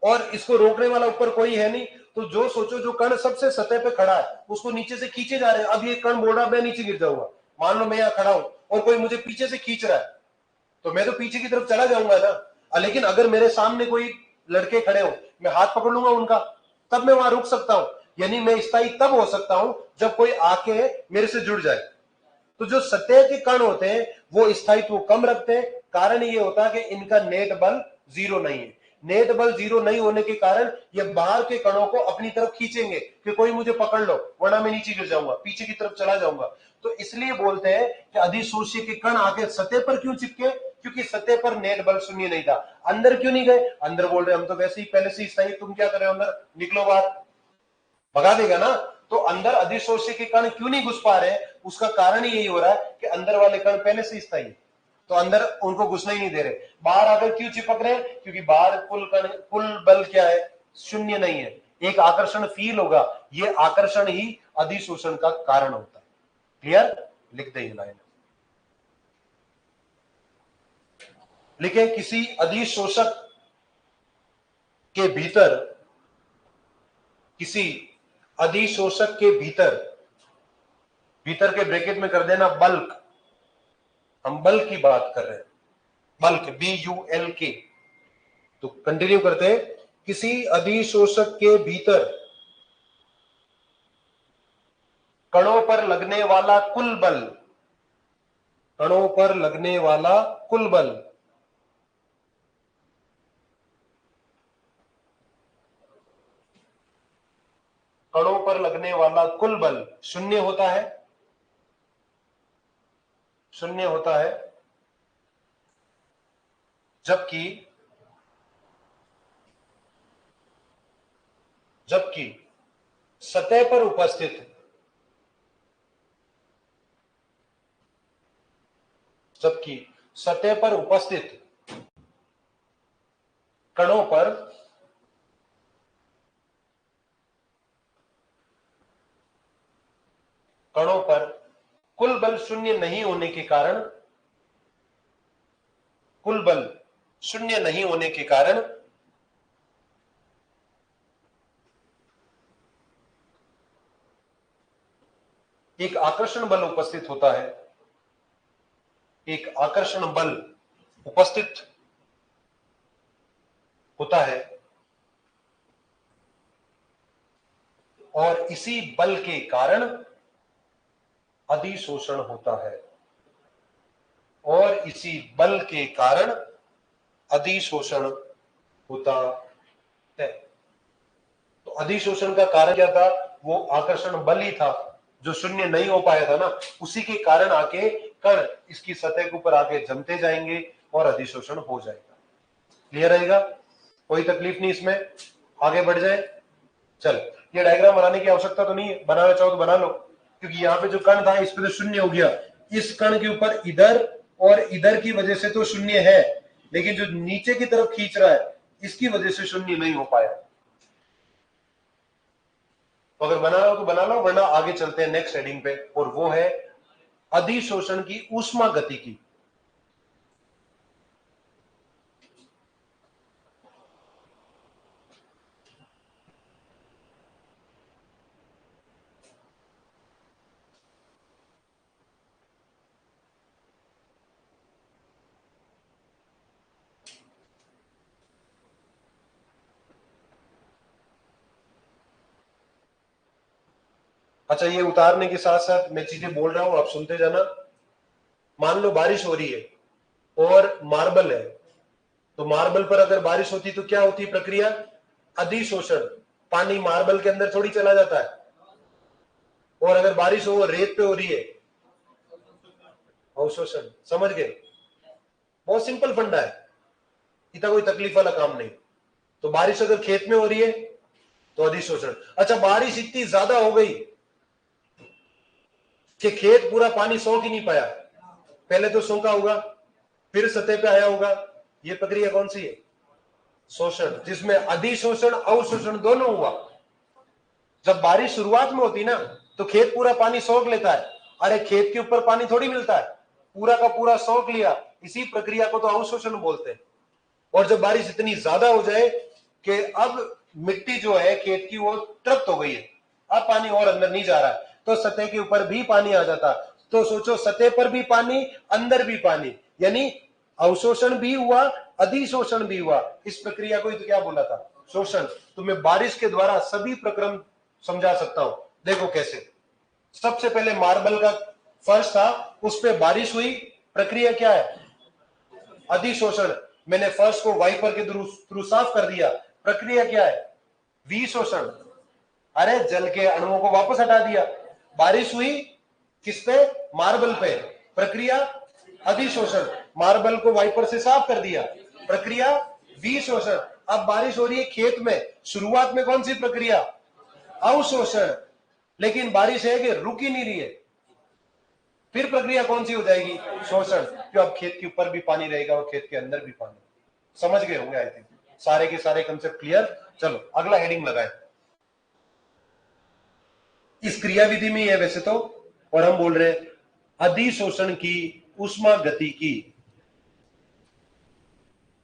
और इसको रोकने वाला ऊपर कोई है नहीं। तो जो सोचो जो कण सबसे सतह पे खड़ा है उसको नीचे से खींचे जा रहे हैं। अब ये कण बोल रहा है मैं नीचे गिर जाऊंगा, मान लो मैं यहां खड़ा हूं और कोई मुझे पीछे से खींच रहा है, तो मैं तो पीछे की तरफ चला जाऊंगा ना। लेकिन अगर मेरे सामने कोई लड़के खड़े हो, मैं हाथ पकड़ लूंगा उनका, तब मैं वहां रुक सकता हूं। यानी मैं स्थायी तब हो सकता हूं जब कोई आके मेरे से जुड़ जाए। तो जो सतह के कण होते हैं वो स्थायित्व कम रखते हैं, कारण ये होता है कि इनका नेट बल 0 नहीं है। नेट बल 0 नहीं होने के कारण ये बाहर के कणों को अपनी तरफ खींचेंगे कि कोई मुझे पकड़ लो वरना मैं नीचे गिर जाऊंगा, पीछे की तरफ चला जाऊंगा। तो इसलिए बोलते हैं कि अधिशोष्य के कण आके सतह पर क्यों चिपके, क्योंकि सतह पर नेट बल शून्य नहीं था। अंदर क्यों नहीं गए, अंदर बोल रहे हम तो वैसे ही पहले से स्थायी, तुम क्या कर रहे हो अंदर, निकलो बाहर, भगा देगा ना। तो अंदर अधिशोष्य के कण क्यों नहीं घुस पा रहे, उसका कारण यही हो रहा है कि अंदर वाले कण पहले से स्थायी, तो अंदर उनको घुसना ही नहीं दे रहे। बाहर आकर क्यों चिपक रहे हैं, क्योंकि बाहर कुल बल क्या है, शून्य नहीं है, एक आकर्षण फील होगा, ये आकर्षण ही अधिशोषण का कारण होता है। क्लियर, लिख दे लाइन, लिखे किसी अधिशोषक के भीतर, किसी अधिशोषक के भीतर, भीतर के ब्रैकेट में कर देना बल्क, हम बल्क की बात कर रहे हैं, बल्क BULK। तो कंटिन्यू करते हैं, किसी अधिशोषक के भीतर कणों पर लगने वाला कुल बल, कणों पर लगने वाला कुल बल कणों पर लगने वाला कुल बल शून्य होता है, शून्य होता है, जबकि जबकि सतह पर उपस्थित, जबकि सतह पर उपस्थित कणों पर कुल बल शून्य नहीं होने के कारण, कुल बल शून्य नहीं होने के कारण एक आकर्षण बल उपस्थित होता है, एक आकर्षण बल उपस्थित होता है, और इसी बल के कारण अधिशोषण होता है, और इसी बल के कारण अधिशोषण होता है। तो अधिशोषण का कारण क्या था, वो आकर्षण बल ही था जो शून्य नहीं हो पाया था ना, उसी के कारण आके कण इसकी सतह के ऊपर आके जमते जाएंगे और अधिशोषण हो जाएगा। क्लियर रहेगा, कोई तकलीफ नहीं इसमें, आगे बढ़ जाए। चल, ये डायग्राम बनाने की आवश्यकता तो नहीं है, बनाना चाहो तो बना लो, क्योंकि यहाँ पे जो कण था इस पे तो शून्य हो गया, इस कण के ऊपर इधर और इधर की वजह से तो शून्य है, लेकिन जो नीचे की तरफ खींच रहा है इसकी वजह से शून्य नहीं हो पाया। तो अगर बना लो तो बना लो, वरना आगे चलते हैं नेक्स्ट हेडिंग पे, और वो है अधिशोषण की ऊष्मा गतिकी। अच्छा, ये उतारने के साथ साथ मैं चीजें बोल रहा हूं, आप सुनते जाना। मान लो बारिश हो रही है और मार्बल है, तो मार्बल पर अगर बारिश होती तो क्या होती प्रक्रिया? अधिशोषण। पानी मार्बल के अंदर थोड़ी चला जाता है। और अगर बारिश हो रेत पे हो रही है, अवशोषण। समझ गए? बहुत सिंपल फंडा है, इतना कोई तकलीफ वाला काम नहीं। तो बारिश अगर खेत में हो रही है तो अधिशोषण। अच्छा, बारिश इतनी ज्यादा हो गई कि खेत पूरा पानी सोख ही नहीं पाया, पहले तो सोखा होगा, फिर सतह पे आया होगा, यह प्रक्रिया कौन सी है? शोषण, जिसमें अधिशोषण अवशोषण दोनों हुआ। जब बारिश शुरुआत में होती ना तो खेत पूरा पानी सोख लेता है। अरे खेत के ऊपर पानी थोड़ी मिलता है, पूरा का पूरा सोख लिया, इसी प्रक्रिया को तो अवशोषण बोलते हैं। और जब बारिश इतनी ज्यादा हो जाए कि अब मिट्टी जो है खेत की वो तृप्त हो गई है, अब पानी और अंदर नहीं जा रहा है, तो सतह के ऊपर भी पानी आ जाता। तो सोचो, सतह पर भी पानी, अंदर भी पानी, यानी अवशोषण भी हुआ, अधिशोषण भी हुआ। इस प्रक्रिया को तो क्या बोला था? शोषण। तो मैं बारिश के द्वारा सभी प्रक्रम समझा सकता हूं। देखो कैसे। सबसे पहले मार्बल का फर्श था, उस पर बारिश हुई, प्रक्रिया क्या है? अधिशोषण। मैंने फर्श को वाइपर के थ्रू साफ कर दिया, प्रक्रिया क्या है? विशोषण। अरे जल के अणुओं को वापस हटा दिया। बारिश हुई किस पे? मार्बल पे, प्रक्रिया अधिशोषण। मार्बल को वाइपर से साफ कर दिया, प्रक्रिया विशोषण। अब बारिश हो रही है खेत में, शुरुआत में कौन सी प्रक्रिया? अवशोषण। लेकिन बारिश है कि रुक ही नहीं रही है, फिर प्रक्रिया कौन सी हो जाएगी? शोषण। क्यों? अब खेत के ऊपर भी पानी रहेगा और खेत के अंदर भी पानी। समझ गए होंगे आई थिंक, सारे के सारे कंसेप्ट क्लियर। चलो अगला हेडिंग लगाए। इस क्रिया विधि में है वैसे तो, और हम बोल रहे हैं अधिशोषण की ऊष्मा गतिकी।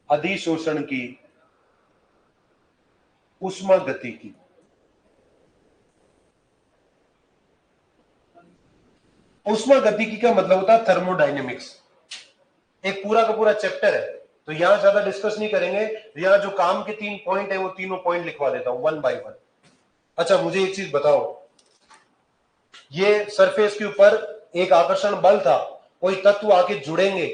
अधिशोषण की ऊष्मा गतिकी। ऊष्मा गतिकी का मतलब होता है थर्मोडायनेमिक्स। एक पूरा का पूरा चैप्टर है, तो यहां ज्यादा डिस्कस नहीं करेंगे। यहां जो काम के 3 पॉइंट है वो तीनों पॉइंट लिखवा देता हूं वन बाय वन। अच्छा, मुझे एक चीज बताओ, ये सरफेस के ऊपर एक आकर्षण बल था, कोई तत्व आके जुड़ेंगे,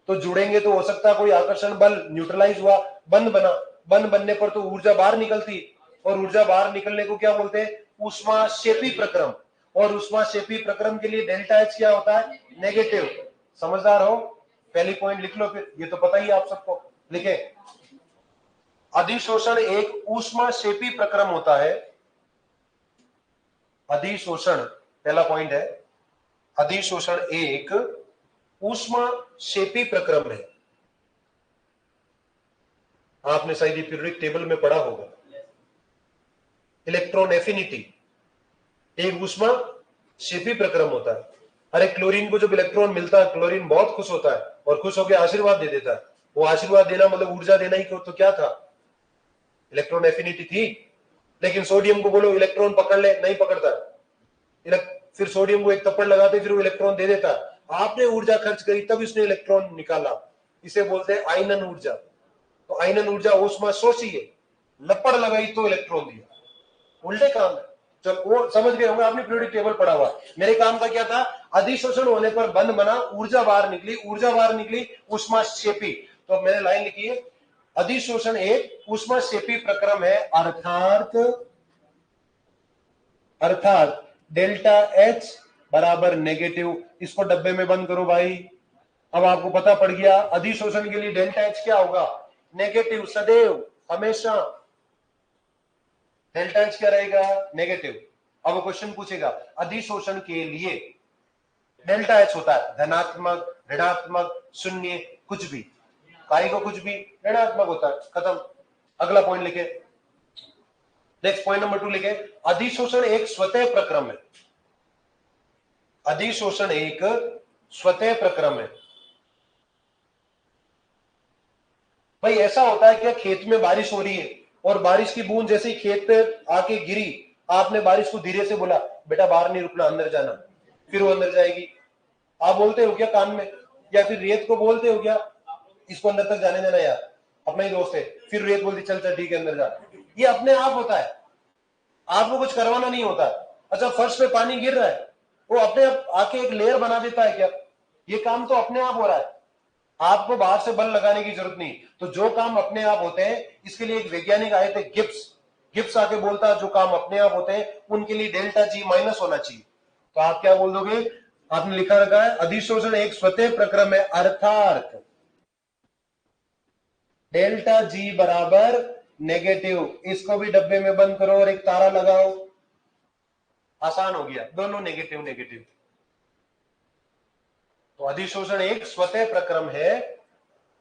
तो जुड़ेंगे तो हो सकता है कोई आकर्षण बल न्यूट्रलाइज हुआ, बंद बना। बंद बनने पर तो ऊर्जा बाहर निकलती, और ऊर्जा बाहर निकलने को क्या बोलते हैं? ऊष्माक्षेपी प्रक्रम। और ऊष्माक्षेपी प्रक्रम के लिए डेल्टा एच क्या होता है? नेगेटिव। समझदार हो? पहली पॉइंट लिख लो, फिर ये तो पता ही आप सबको। लिखे, अधिशोषण एक ऊष्माक्षेपी प्रक्रम होता है। अधिशोषण पहला पॉइंट है, अधिशोषण एक ऊष्माक्षेपी प्रक्रम है। आपने शायद ये पीरियोडिक टेबल में पढ़ा होगा। इलेक्ट्रॉन एफिनिटी एक ऊष्माक्षेपी प्रक्रम होता है। अरे क्लोरीन को जब इलेक्ट्रॉन मिलता है, क्लोरीन बहुत खुश होता है और खुश होकर आशीर्वाद दे देता है। वो आशीर्वाद देना मतलब ऊर्जा देना ही, तो क्या था? इलेक्ट्रॉन एफिनिटी थी। लेकिन सोडियम को बोलो इलेक्ट्रॉन पकड़ ले, नहीं पकड़ता। फिर सोडियम को एक थप्पड़ लगाते, फिर वो इलेक्ट्रॉन दे देता। आपने ऊर्जा खर्च करी तब इसने इलेक्ट्रॉन निकाला, इसे बोलते हैं आयनन ऊर्जा। तो आयनन ऊर्जा ऊष्मा शोषी है, लपड़ लगाई तो इलेक्ट्रॉन दिया, उल्टे काम है। चल वो समझ गए होंगे, आपने पीरियोडिक टेबल पढ़ा हुआ। मेरे काम का क्या था? अधिशोषण होने पर बंद बना, ऊर्जा बाहर निकली, ऊर्जा बाहर निकली, ऊष्माक्षेपी। तो मैंने लाइन लिखी है, अधिशोषण एक ऊष्माक्षेपी प्रक्रम है, अर्थात डेल्टा एच बराबर नेगेटिव। इसको डब्बे में बंद करो भाई। अब आपको पता पड़ गया अधिशोषण के लिए डेल्टा एच क्या होगा? नेगेटिव, सदैव, हमेशा। डेल्टा एच क्या रहेगा? नेगेटिव। अब क्वेश्चन पूछेगा अधिशोषण के लिए डेल्टा एच होता है धनात्मक, ऋणात्मक, शून्य, कुछ भी। काय को कुछ भी ऋणात्मक होता है, खत्म। अगला पॉइंट लिखे, नेक्स्ट पॉइंट नंबर 2 लिखे, अधिशोषण एक स्वतः प्रक्रम है। अधिशोषण एक स्वतः प्रक्रम है। भाई ऐसा होता है क्या, खेत में बारिश हो रही है और बारिश की बूंद जैसे ही खेत पे आके गिरी, आपने बारिश को धीरे से बोला बेटा बाहर नहीं रुकना, अंदर जाना, फिर वो अंदर जाएगी। आप बोलते हो क्या कान में, या फिर रेत को बोलते हो क्या इसको अंदर तक जाने देना यार, अपना ही दोस्त है, फिर रेत बोलती चल चल ठीक है अंदर जा। ये अपने आप होता है, आपको कुछ करवाना नहीं होता। अच्छा फर्श पे पानी गिर रहा है, वो अपने आप आके एक लेयर बना देता है क्या, ये काम तो अपने आप हो रहा है, आपको बाहर से बल लगाने की जरूरत नहीं। तो जो काम अपने आप होते हैं, इसके लिए एक वैज्ञानिक आए थे गिब्स, गिब्स आके बोलता है जो काम अपने आप होते हैं उनके लिए डेल्टा जी माइनस होना चाहिए। तो आप क्या बोल दोगे, आपने लिखा रखा है अधिशोषण एक स्वतः प्रक्रम है, अर्थात डेल्टा जी बराबर नेगेटिव। इसको भी डब्बे में बंद करो और एक तारा लगाओ, आसान हो गया, दोनों नेगेटिव नेगेटिव। तो अधिशोषण एक स्वतः प्रक्रम है,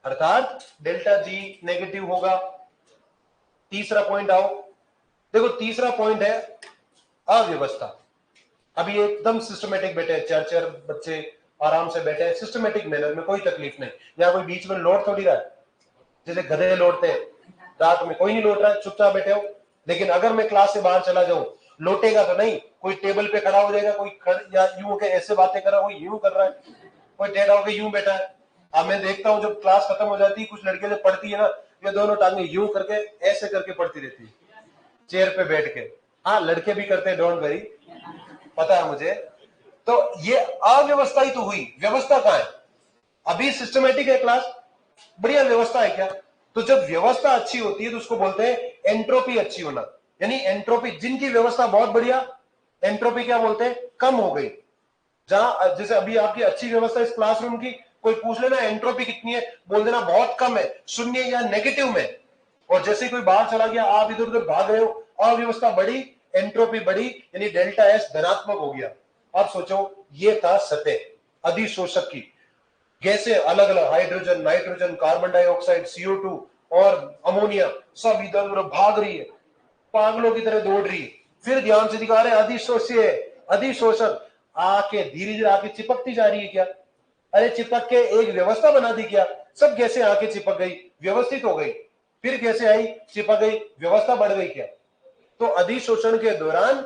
अर्थात डेल्टा जी नेगेटिव होगा। तीसरा पॉइंट आओ, देखो तीसरा पॉइंट है अव्यवस्था। अभी एकदम सिस्टमेटिक बैठे हैं, चार चार बच्चे आराम से बैठे हैं सिस्टमेटिक मैनर में, कोई तकलीफ नहीं, यहाँ कोई बीच में लौट थोड़ी रहा है जैसे गधे लौटते हैं, रात में कोई नहीं लौट रहा है, चुपचाप बैठे हो। लेकिन अगर मैं क्लास से बाहर चला जाऊं, लौटेगा तो नहीं, कोई टेबल पे खड़ा हो जाएगा, कोई या यूं होकर ऐसे बातें कर रहा है, कोई यूं कर रहा है, कोई टेढ़ा होकर यूं बैठा है। अब मैं देखता हूँ जब क्लास खत्म हो जाती है, कुछ लड़के जब पढ़ती है ना, ये दोनों टांगे यूं करके ऐसे करके पढ़ती रहती है चेयर पे बैठ के। हाँ लड़के भी करते हैं, डोंट वरी, पता है मुझे। तो ये अव्यवस्था ही तो हुई, व्यवस्था कहां है? अभी सिस्टमेटिक है क्लास, बढ़िया व्यवस्था है क्या? तो जब व्यवस्था अच्छी होती है तो उसको बोलते हैं एंट्रोपी अच्छी होना। यानी एंट्रोपी, जिनकी व्यवस्था बहुत बढ़िया, एंट्रोपी क्या बोलते हैं, कम हो गई। जहां जैसे अभी आपकी अच्छी व्यवस्था इस क्लासरूम की, कोई पूछ लेना एंट्रोपी कितनी है, बोल देना बहुत कम है, शून्य या नेगेटिव में। और जैसे कोई बाहर चला गया, आप इधर उधर भाग रहे हो, अव्यवस्था बढ़ी, एंट्रोपी बढ़ी, यानी डेल्टा एस धनात्मक हो गया। अब सोचो ये था सतह अधिशोषक की, गैसें अलग अलग, hydrogen, nitrogen, carbon dioxide, CO2 और अमोनिया, सब इधर उधर भाग रही है, पागलों की तरह दौड़ रही है। फिर ध्यान से दिखा रहे अधिशोष्य अधिशोषण, आके धीरे धीरे आके चिपकती जा रही है क्या? अरे चिपक के एक व्यवस्था बना दी क्या, सब गैसें आके चिपक गई, व्यवस्थित हो गई, फिर गैसें आई चिपक गई, व्यवस्था बढ़ गई क्या? तो अधिशोषण के दौरान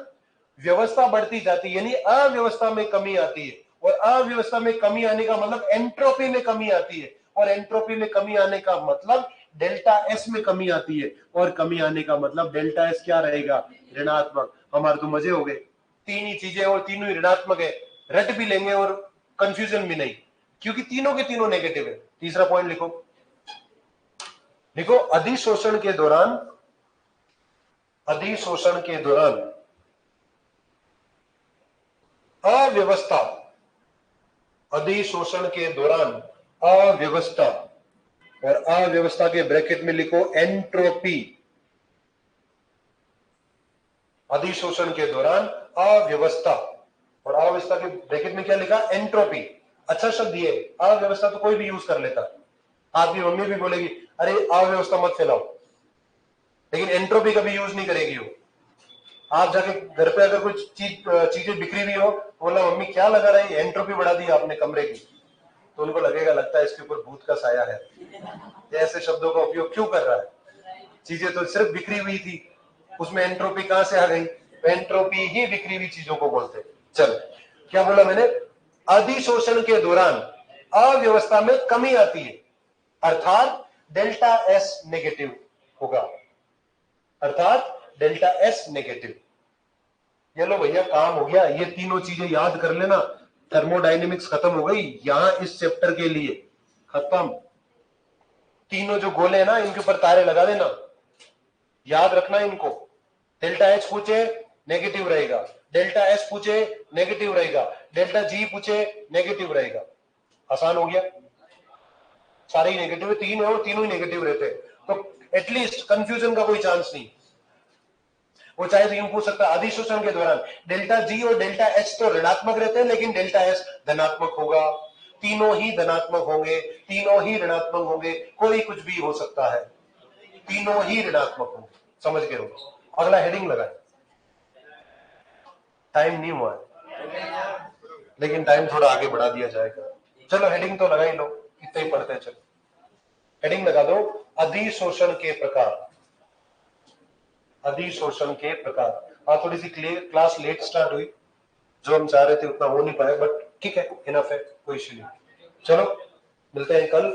व्यवस्था बढ़ती जाती है, यानी अव्यवस्था में कमी आती है, और अव्यवस्था में कमी आने का मतलब एंट्रोपी में कमी आती है, और एंट्रोपी में कमी आने का मतलब डेल्टा एस में कमी आती है, और कमी आने का मतलब डेल्टा एस क्या रहेगा, ऋणात्मक। हमारे तो मजे हो गए, तीन ही चीजें और तीनों ही ऋणात्मक है, रट भी लेंगे और कंफ्यूजन भी नहीं, क्योंकि तीनों के तीनों नेगेटिव है। तीसरा पॉइंट लिखो, लिखो अधिशोषण के दौरान, अधिशोषण के दौरान अव्यवस्था, अधिशोषण के दौरान अव्यवस्था, और अव्यवस्था के ब्रैकेट में लिखो एंट्रोपी। अधिशोषण के दौरान अव्यवस्था, और अव्यवस्था के ब्रैकेट में क्या लिखा, एंट्रोपी। अच्छा शब्द ये, अव्यवस्था तो कोई भी यूज कर लेता, आपकी मम्मी भी बोलेगी अरे अव्यवस्था मत फैलाओ, लेकिन एंट्रोपी कभी यूज नहीं करेगी वो। आप जाके घर पे अगर कुछ चीजें बिखरी हुई हो, बोला मम्मी क्या लगा रही है, एंट्रोपी बढ़ा दी आपने कमरे की, तो उनको लगेगा लगता है इसके ऊपर भूत का साया है, ऐसे शब्दों का उपयोग क्यों कर रहा है, चीजें तो सिर्फ बिखरी हुई थी, उसमें एंट्रोपी कहां से आ गई? एंट्रोपी ही बिखरी हुई चीजों को बोलते हैं। चल क्या बोला मैंने, अधिशोषण के दौरान अव्यवस्था में कमी आती है, अर्थात डेल्टा एस नेगेटिव होगा, अर्थात डेल्टा एस नेगेटिव। ये लो भैया काम हो गया, ये तीनों चीजें याद कर लेना, थर्मोडायनेमिक्स खत्म हो गई यहां इस चैप्टर के लिए, खत्म। तीनों जो गोले हैं ना, इनके ऊपर तारे लगा देना, याद रखना इनको। डेल्टा एच पूछे नेगेटिव रहेगा, डेल्टा एस पूछे नेगेटिव रहेगा, डेल्टा जी पूछे नेगेटिव रहेगा। आसान हो गया, सारे ही नेगेटिव है, तीन है और तीनों ही नेगेटिव रहते हैं, तो एटलीस्ट कंफ्यूजन का कोई चांस नहीं। वो चाहे तो यूं पूछ सकता है अधिशोषण के दौरान डेल्टा जी और डेल्टा एच तो ऋणात्मक रहते हैं, लेकिन डेल्टा एस धनात्मक होगा, तीनों ही धनात्मक होंगे, तीनों ही ऋणात्मक होंगे, कोई कुछ भी हो सकता है, तीनों ही ऋणात्मक होंगे। समझ गए हो? अगला हेडिंग लगाए, टाइम नहीं हुआ है। लेकिन टाइम थोड़ा आगे बढ़ा दिया जाएगा। चलो हेडिंग तो लगा ही लो, इतना ही पढ़ते हैं। चलो हेडिंग लगा दो, अधिशोषण के प्रकार। अधिशोषण के प्रकार। हाँ थोड़ी सी क्लास लेट स्टार्ट हुई, जो हम चाह रहे थे उतना हो नहीं पाया, बट ठीक है, इनफ है, कोई इश्यू नहीं। चलो मिलते हैं कल।